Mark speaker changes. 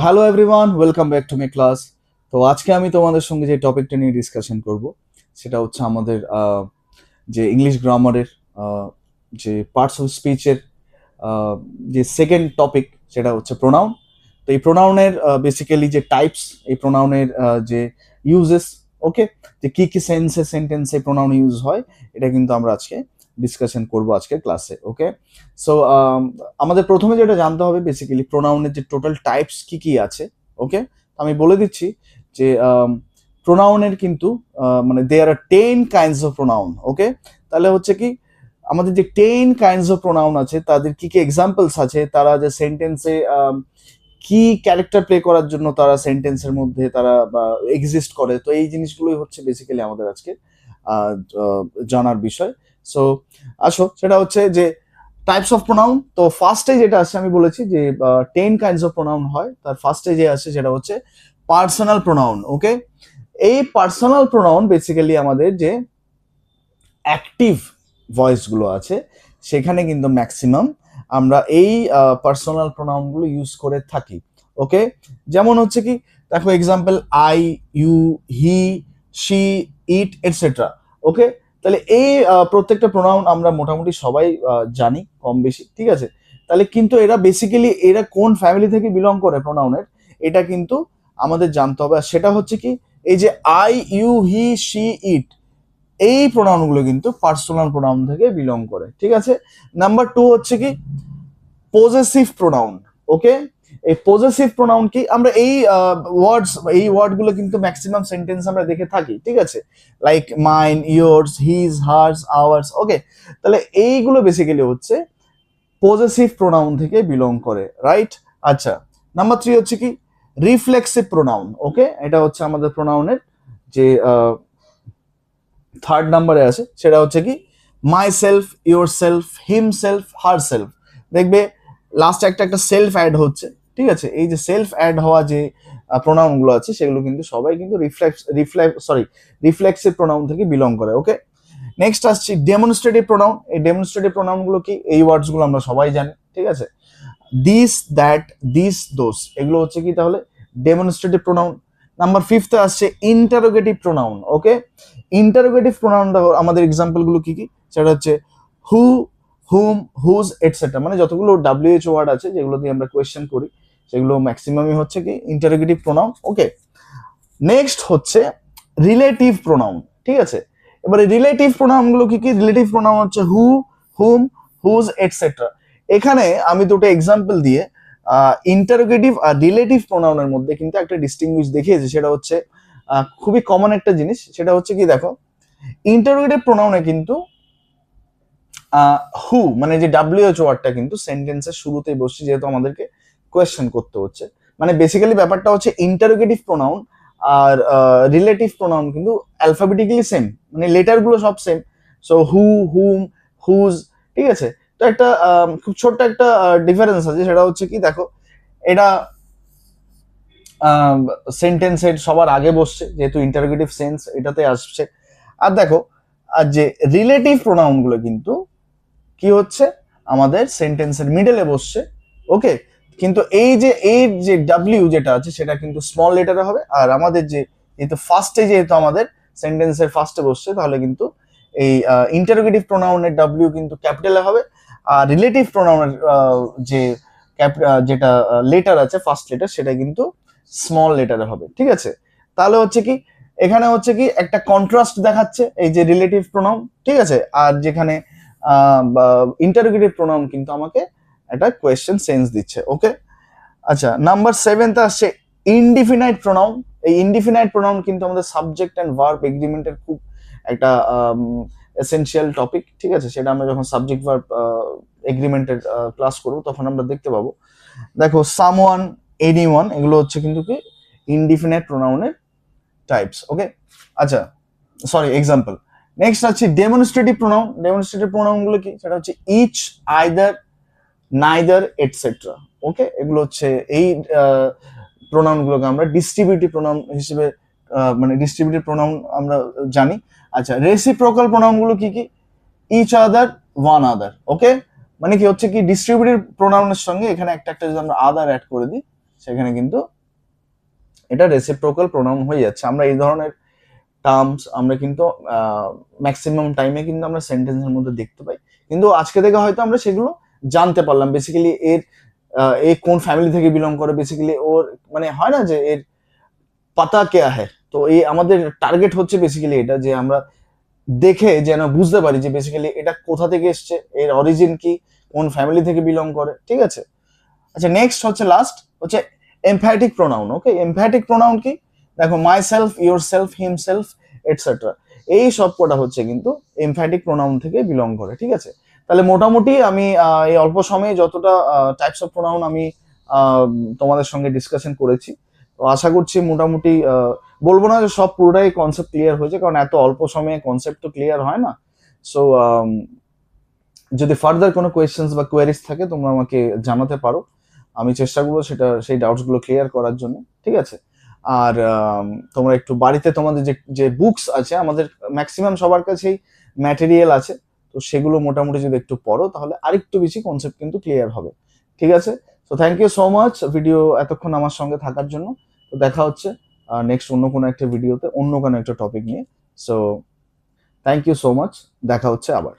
Speaker 1: Hello everyone, welcome back to my class. তো আজকে আমি তোমাদের সঙ্গে যে টপিকটা নিয়ে ডিসকাশন করব সেটা হচ্ছে আমাদের যে ইংলিশ গ্রামারের যে পার্টস অফ স্পিচের যে সেকেন্ড টপিক সেটা হচ্ছে প্রোনাউন। তো এই প্রোনাউনের বেসিক্যালি যে টাইপস, এই প্রোনাউনের যে ইউজেস, ওকে, যে কি কি সেন্টেন্সে প্রোনাউন ইউজ হয়, এটা কিন্তু আমরা আজকে ডিসকাশন করব আজকে ক্লাসে। ওকে, সো আমাদের প্রথমে যেটা জানতে হবে বেসিক্যালি প্রোনাউনের যে টোটাল টাইপস কি কি আছে। ওকে, আমি বলে দিচ্ছি যে প্রোনাউনের কিন্তু মানে দেয়ার আর 10 কাইন্ডস অফ প্রোনাউন। ওকে, তাহলে হচ্ছে কি আমাদের যে 10 কাইন্ডস অফ প্রোনাউন আছে তাদের কি কি এক্সাম্পলস আছে, তারা যে সেন্টেন্সে কি ক্যারেক্টার প্লে করার জন্য তারা সেন্টেন্সের মধ্যে তারা এক্সিস্ট করে। তো এই জিনিসগুলোই হচ্ছে বেসিক্যালি আমাদের আজকে জানার বিষয়। সো আসো, সেটা হচ্ছে যে টাইপস অফ প্রোনাউন। তো ফার্স্টে যেটা আসছে আমি বলেছি যে 10 কাইন্ডস অফ প্রোনাউন হয়, তার ফার্স্টে যে আসছে সেটা হচ্ছে পার্সোনাল প্রোনাউন। ওকে, এই পার্সোনাল প্রোনাউন বেসিক্যালি আমাদের যে অ্যাক্টিভ ভয়েসগুলো আছে সেখানে কিন্তু ম্যাক্সিমাম আমরা এই পার্সোনাল প্রোনাউনগুলো ইউজ করে থাকি। ওকে, যেমন হচ্ছে কি দেখো example I, you, he, she, it etcetera. Okay, তাহলে এই প্রত্যেকটা প্রোনাউন আমরা মোটামুটি সবাই জানি কম বেশি, ঠিক আছে। তাহলে কিন্তু এরা বেসিক্যালি এরা কোন ফ্যামিলি থেকে বিলং করে প্রোনাউনের, এটা কিন্তু আমাদের জানতে হবে। আর সেটা হচ্ছে কি এই যে আই, ইউ, হি, শি, ইট, এই প্রোনাউনগুলো কিন্তু পার্সোনাল প্রোনাউন থেকে বিলং করে, ঠিক আছে। নাম্বার 2 হচ্ছে কি পজেসিভ প্রোনাউন। ওকে, এই পজেসিভ প্রোনাউন কি আমরা এই ওয়ার্ডগুলো কিন্তু ম্যাক্সিমাম সেন্টেন্স আমরা দেখে থাকি, ঠিক আছে, like mine, yours, his, hers, ours. Okay, তাহলে এইগুলো বেসিক্যালি হচ্ছে পজেসিভ প্রোনাউন থেকে বিলং করে, রাইট। আচ্ছা, নাম্বার 3 হচ্ছে কি রিফ্লেক্সিভ প্রোনাউন। ওকে, এটা হচ্ছে আমাদের প্রোনাউনের যে থার্ড নাম্বারে আছে, সেটা হচ্ছে কি my self, your self, him self, her self. দেখবে লাস্টে একটা একটা সেলফ অ্যাড হচ্ছে, ঠিক আছে। এই যে সেলফ অ্যাড হওয়া যে প্রোনাউনগুলো আছে সেগুলো কিন্তু সবাই কিন্তু রিফ্লেক্সিভ প্রোনাউন থেকে বিলং করে। ওকে, নেক্সট আসছি ডেমনস্ট্রেটিভ প্রোনাউন। এই ডেমনস্ট্রেটিভ প্রোনাউনগুলো কি, এই ওয়ার্ডসগুলো আমরা সবাই জানি, ঠিক আছে। দিস, দ্যাট, দিস, দোস, এগুলো হচ্ছে কি তাহলে ডেমনস্ট্রেটিভ প্রোনাউন। নাম্বার 5 আসছে ইন্টারোগেটিভ প্রোনাউন। ওকে, ইন্টারোগেটিভ প্রোনাউন আমাদের এক্সাম্পল গুলো কি কি, সেটা হচ্ছে হু, হুম, হুজ এটসেট্রা। মানে যতগুলো WH ওয়ার্ড আছে যেগুলো দিয়ে আমরা কোয়েশ্চেন করি সেগুলো ম্যাক্সিমামই হচ্ছে কি ইন্টারোগেটিভ প্রোনাউন। ওকে, নেক্সট হচ্ছে রিলেটিভ প্রোনাউন, ঠিক আছে। এবারে রিলেটিভ প্রোনাউন গুলো কি কি, রিলেটিভ প্রোনাউন হচ্ছে হু, হুম, হুজ এটসেট্রা। এখানে আমি দুটো এক্সাম্পল দিয়ে ইন্টারোগেটিভ আর রিলেটিভ প্রোনাউনের মধ্যে কিন্তু একটা ডিস্টিংগুইশ দেখিয়েছি। সেটা হচ্ছে খুবই কমন একটা জিনিস, সেটা হচ্ছে কি দেখো ইন্টারোগেটিভ প্রোনাউনে কিন্তু হু মানে যে WH ওয়ার্ডটা কিন্তু সেন্টেন্সের শুরুতেই বসছে, যেহেতু আমাদেরকে কোয়েশ্চেন করতে হচ্ছে। মানে বেসিক্যালি ব্যাপারটা হচ্ছে ইন্টারোগেটিভ প্রোনাউন আর রিলেটিভ প্রোনাউন কিন্তু অ্যালফাবেটিক্যালি সেম, মানে লেটার গুলো সব সেম। সো হু, হুম, হুজ, ঠিক আছে। তো একটা খুব ছোট্ট একটা ডিফারেন্স আছে, সেটা হচ্ছে কি দেখো এটা সেন্টেন্সের সবার আগে বসছে, যেহেতু ইন্টারোগেটিভ সেন্স এটাতে আসছে। আর দেখো আর যে রিলেটিভ প্রোনাউন গুলো কিন্তু কি হচ্ছে আমাদের সেন্টেন্সের মিডলে বসছে। ওকে, কিন্তু এই যে এর যে যেটা আছে সেটা কিন্তু স্মল লেটারে হবে, আর আমাদের যে যেহেতু ফার্স্টে যেহেতু আমাদের সেন্টেন্সের ফার্স্টে বসছে তাহলে কিন্তু এই ইন্টারোগেটিভ প্রোনাউনের কিন্তু ক্যাপিটালে হবে, আর রিলেটিভ প্রোনাউনের যে যেটা লেটার আছে ফার্স্ট লেটার সেটা কিন্তু স্মল লেটারে হবে, ঠিক আছে। তাহলে হচ্ছে কি এখানে হচ্ছে কি একটা কন্ট্রাস্ট দেখাচ্ছে এই যে রিলেটিভ প্রোনাউন, ঠিক আছে, আর যেখানে ইন্টারোগেটিভ প্রোনাউন কিন্তু আমাকে একটা কোয়েশ্চেন সেন্স দিচ্ছে। ওকে, আচ্ছা, নাম্বার 7 আসছে ইনডিফিনাইট প্রোনাউন। এই ইনডিফিনাইট প্রোনাউন কিন্তু আমাদের সাবজেক্ট এন্ড ভার্ব এগ্রিমেন্টের খুব একটা এসেনশিয়াল টপিক, ঠিক আছে। সেটা আমরা যখন সাবজেক্ট ভার্ব এগ্রিমেন্টের ক্লাস করব তখন আমরা দেখতে পাবো। দেখো সামওয়ান, এনিওয়ান, এগুলো হচ্ছে কিন্তু কি ইনডিফিনাইট প্রোনাউনের টাইপস। ওকে, আচ্ছা, সরি এক্সাম্পল। নেক্সট আছে ডেমনস্ট্রেটিভ প্রোনাউন। ডেমনস্ট্রেটিভ প্রোনাউন গুলো কি, সেটা হচ্ছে ইচ, আইদার, নাইদার এটসেট্রা। ওকে, এগুলো হচ্ছে এই প্রোনাউন গুলোকে আমরা ডিস্ট্রিবিউটিভ প্রোনাউন হিসেবে মানে ডিস্ট্রিবিউটিভ প্রোনাউন আমরা জানি। আচ্ছা, রেসিপ্রোকাল প্রোনাউন গুলো কি কি, ইচ আদার, ওয়ান আদার। ওকে, মানে কি হচ্ছে কি ডিস্ট্রিবিউটিভ প্রোনাউনের সঙ্গে এখানে একটা একটা যদি আমরা আদার অ্যাড করে দিই সেখানে কিন্তু এটা রেসিপ্রোকাল প্রোনাউন হয়ে যাচ্ছে। আমরা এই ধরনের টার্মস আমরা কিন্তু ম্যাক্সিমাম টাইমে কিন্তু আমরা সেন্টেন্সের মধ্যে দেখতে পাই, কিন্তু আজকে থেকে হয়তো আমরা সেগুলো জানতে পারলাম। বেসিক্যালি এর এ কোন ফ্যামিলি থেকে বিলং করে, বেসিক্যালি ওর মানে হয় না যে এর পাতা কেয়া হ্যায়। তো এই আমাদের টার্গেট হচ্ছে বেসিক্যালি এটা, যে আমরা দেখে যেন বুঝতে পারি যে বেসিক্যালি এটা কোথা থেকে এসছে, এর অরিজিন কি, কোন ফ্যামিলি থেকে বিলং করে, ঠিক আছে। আচ্ছা, নেক্সট হচ্ছে লাস্ট হচ্ছে এমফ্যাটিক প্রোনাউন। ওকে, এমফ্যাটিক প্রোনাউন কি? দেখো, my self, your self, himself, etcetera, এই সব কটা হচ্ছে কিন্তু এমফ্যাটিক প্রোনাউন থেকে বিলং করে, ঠিক আছে। তাহলে মোটামুটি আমি এই অল্প সময়ে যতটা টাইপস অফ প্রোনাউন আমি আহ, তোমাদের সঙ্গে ডিসকাশন করেছি, তো আশা করছি মোটামুটি বলবো না যে সব পুরোটাই কনসেপ্ট ক্লিয়ার হয়েছে, কারণ এত অল্প সময়ে কনসেপ্ট তো ক্লিয়ার হয় না। সো যদি ফার্দার কোনো কোয়েশ্চেন্স বা কোয়ারিজ থাকে তোমরা আমাকে জানাতে পারো, আমি চেষ্টা করবো সেটা সেই ডাউটস গুলো ক্লিয়ার করার জন্য, ঠিক আছে। আর তোমরা একটু বাড়িতে তোমাদের যে যে বুকস আছে, আমাদের ম্যাক্সিমাম সবার কাছেই ম্যাটেরিয়াল আছে, তো সেগুলো মোটামুটি যদি একটু পড়ো তাহলে আরেকটু বেশি কনসেপ্ট কিন্তু ক্লিয়ার হবে, ঠিক আছে। তো thank you so much video এতক্ষণ আমার সঙ্গে থাকার জন্য। তো দেখা হচ্ছে নেক্সট অন্য কোনো একটা ভিডিওতে অন্য কোনো একটা টপিক নিয়ে। So thank you so much, দেখা হচ্ছে আবার।